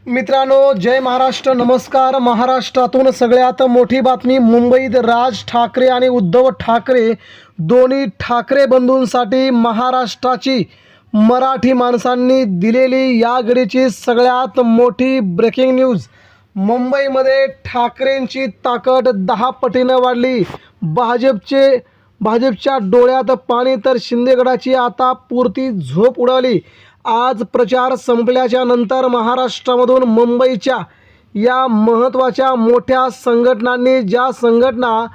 मित्रांनो, जय महाराष्ट्र. नमस्कार. महाराष्ट्रातून सगळ्यात मोठी बातमी. मुंबईत राज ठाकरे आणि उद्धव ठाकरे दोन्ही ठाकरे बंधूंसाठी महाराष्ट्राची मराठी माणसांनी दिलेली या घडीची सगळ्यात मोठी ब्रेकिंग न्यूज. मुंबईमध्ये ठाकरेंची ताकद 10 पटीनं वाढली. भाजपच्या डोळ्यात पाणी तर शिंदेगडाची आता पुरती झोप उडाली. आज प्रचार संपल्याच्या नंतर महाराष्ट्रामधून मुंबईच्या या महत्त्वाच्या मोठ्या संघटनांनी, ज्या संघटना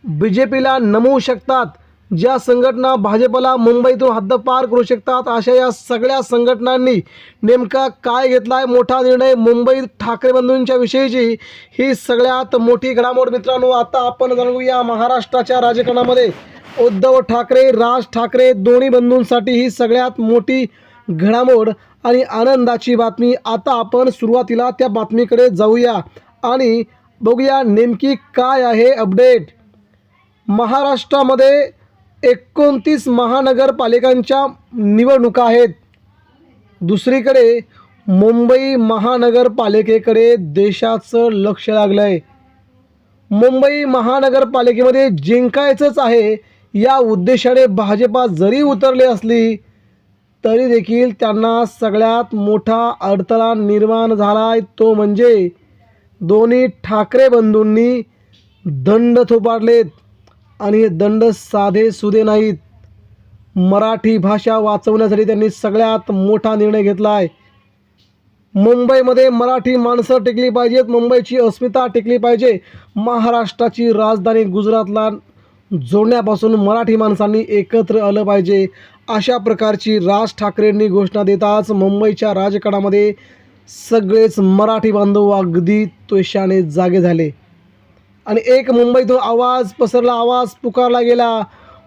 BJPला नमवू शकतात, ज्या संघटना भाजपला मुंबईतून हद्दपार करू शकतात, अशा या सगळ्या संघटनांनी नेमका काय घेतला आहे मोठा निर्णय मुंबईत ठाकरे बंधूंच्या विषयीची ही सगळ्यात मोठी घडामोड. मित्रांनो, आता आपण जाणूया महाराष्ट्राच्या राजकारणामध्ये उद्धव ठाकरे, राज ठाकरे दोन्ही बंधूंसाठी ही सगळ्यात मोठी घडामोड आणि आनंदाची बातमी. आता आपण सुरुवातीला त्या बातमीकडे जाऊया आणि बघूया नेमकी काय आहे अपडेट. महाराष्ट्रामध्ये 29 महानगरपालिकांच्या निवडणुका आहेत. दुसरीकडे मुंबई महानगरपालिकेकडे देशाचं लक्ष लागलं आहे. मुंबई महानगरपालिकेमध्ये जिंकायचंच आहे या उद्देशाने भाजपा जरी उतरले असली तरी देखील त्यांना सगळ्यात मोठा अडथळा निर्माण झाला आहे. तो म्हणजे दोन्ही ठाकरे बंधूंनी दंड थोपाडलेत आणि हे दंड साधे सुधे नाहीत. मराठी भाषा वाचवण्यासाठी त्यांनी सगळ्यात मोठा निर्णय घेतला आहे. मुंबईमध्ये मराठी माणसं टिकली पाहिजेत, मुंबईची अस्मिता टिकली पाहिजे. महाराष्ट्राची राजधानी गुजरातला जोडण्यापासून मराठी माणसांनी एकत्र आलं पाहिजे, अशा प्रकारची राज ठाकरेंनी घोषणा देताच मुंबईच्या राजकारणामध्ये सगळेच मराठी बांधव अगदी त्वेषाने जागे झाले आणि एक मुंबईतून आवाज पसरला, आवाज पुकारला गेला.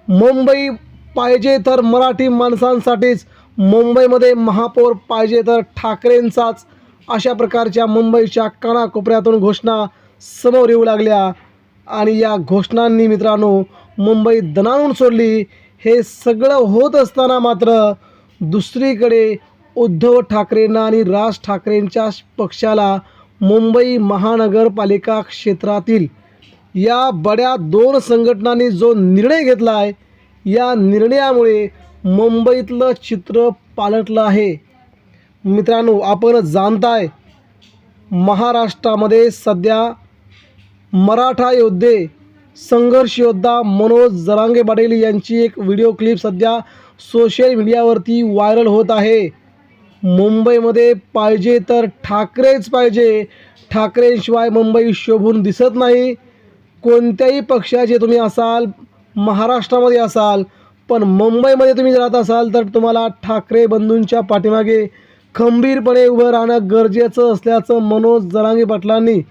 मुंबई पाहिजे तर मराठी माणसांसाठीच, मुंबईमध्ये महापौर पाहिजे तर ठाकरेंचाच, अशा प्रकारच्या मुंबईच्या कानाकोपऱ्यातून घोषणा समोर येऊ लागल्या आणि या घोषणांनी मित्रांनो मुंबई दणाणून सोडली. हे सगळं होत असताना मात्र दुसरीकडे उद्धव ठाकरेंना आणि राज ठाकरेंच्या पक्षाला मुंबई महानगरपालिका क्षेत्रातील या बड्या 2 संघटनांनी जो निर्णय घेतला आहे, या निर्णयामुळे मुंबईतलं चित्र पालटलं आहे. मित्रांनो, आपण जाणताय महाराष्ट्रामध्ये सध्या मराठा योद्धे, संघर्ष योद्धा मनोज जरांगे पाटील यांची एक व्हिडिओ क्लिप सध्या सोशल मीडियावरती व्हायरल होत आहे. मुंबईमध्ये पाहिजे तर ठाकरेच पाहिजे, ठाकरेंशिवाय मुंबई शोभून दिसत नाही. कोणत्याही पक्षाचे तुम्ही असाल, महाराष्ट्रामध्ये असाल, पण मुंबईमध्ये तुम्ही राहत असाल तर तुम्हाला ठाकरे बंधूंच्या पाठीमागे खंबीरपणे उभं राहणं गरजेचं असल्याचं मनोज जरांगे पाटलांनी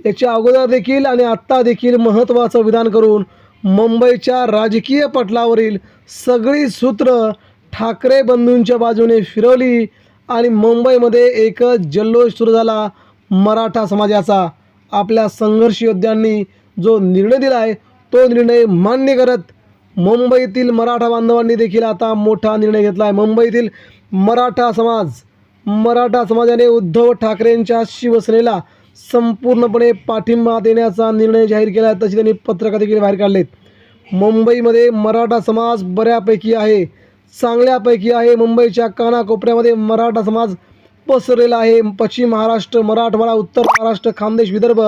याच्या अगोदर देखील आणि आत्ता देखील महत्त्वाचं विधान करून मुंबईच्या राजकीय पटलावरील सगळी सूत्र ठाकरे बंधूंच्या बाजूने फिरवली आणि मुंबईमध्ये एकच जल्लोष सुरू झाला मराठा समाजाचा. आपल्या संघर्ष योद्ध्यांनी जो निर्णय दिला आहे तो निर्णय मान्य करत मुंबईतील मराठा बांधवांनी देखील आता मोठा निर्णय घेतला आहे. मुंबईतील मराठा समाजाने उद्धव ठाकरेंच्या शिवसेनेला संपूर्णपणे पाठिंबा देण्याचा निर्णय जाहीर केला आहे. तशी त्यांनी पत्रक देखील बाहेर काढलेत. मुंबईमध्ये मराठा समाज बऱ्यापैकी आहे, चांगल्यापैकी आहे. मुंबईच्या कानाकोपऱ्यामध्ये मराठा समाज पसरलेला आहे. पश्चिम महाराष्ट्र, मराठवाडा, उत्तर महाराष्ट्र, खानदेश, विदर्भ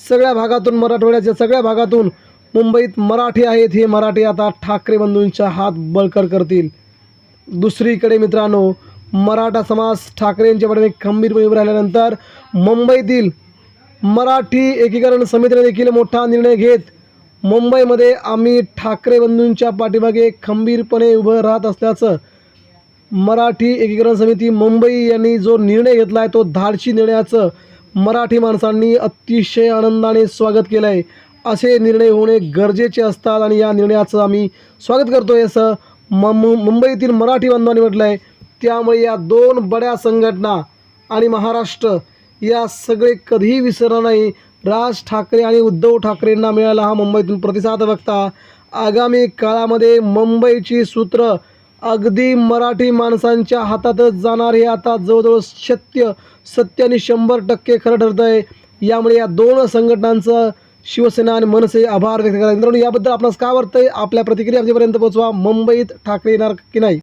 सगळ्या भागातून, मराठवाड्याच्या सगळ्या भागातून मुंबईत मराठी आहेत. हे मराठी आता ठाकरे बंधूंचा हात बळकट करतील. दुसरीकडे मित्रांनो, मराठा समाज ठाकरेंच्या पाठीमागे खंबीरपणे उभे राहिल्यानंतर मुंबईतील मराठी एकीकरण समितीने देखील मोठा निर्णय घेत मुंबईमध्ये आम्ही ठाकरे बंधूंच्या पाठीमागे खंबीरपणे उभं राहत असल्याचं मराठी एकीकरण समिती मुंबई यांनी जो निर्णय घेतला आहे तो धाडसी निर्णयाचं मराठी माणसांनी अतिशय आनंदाने स्वागत केलं आहे. असे निर्णय होणे गरजेचे असतात आणि या निर्णयाचं आम्ही स्वागत करतो आहे असं मुंबईतील मराठी बांधवांनी म्हटलं आहे. त्यामुळे या 2 बड्या संघटना आणि महाराष्ट्र या सगळे कधीही विसरणार नाही. राज ठाकरे आणि उद्धव ठाकरेंना मिळाला हा मुंबईतून प्रतिसाद बघता आगामी काळामध्ये मुंबईची सूत्र अगदी मराठी माणसांच्या हातातच जाणार हे आता जवळजवळ सत्य आणि 100% खरं ठरतं आहे. यामुळे या दोन संघटनांचं शिवसेना आणि मनसे आभार व्यक्त करा. मित्रांनो, याबद्दल आपणास काय वाटतंय? आपल्या प्रतिक्रिया आमच्यापर्यंत पोहोचवा. मुंबईत ठाकरे येणार की नाही?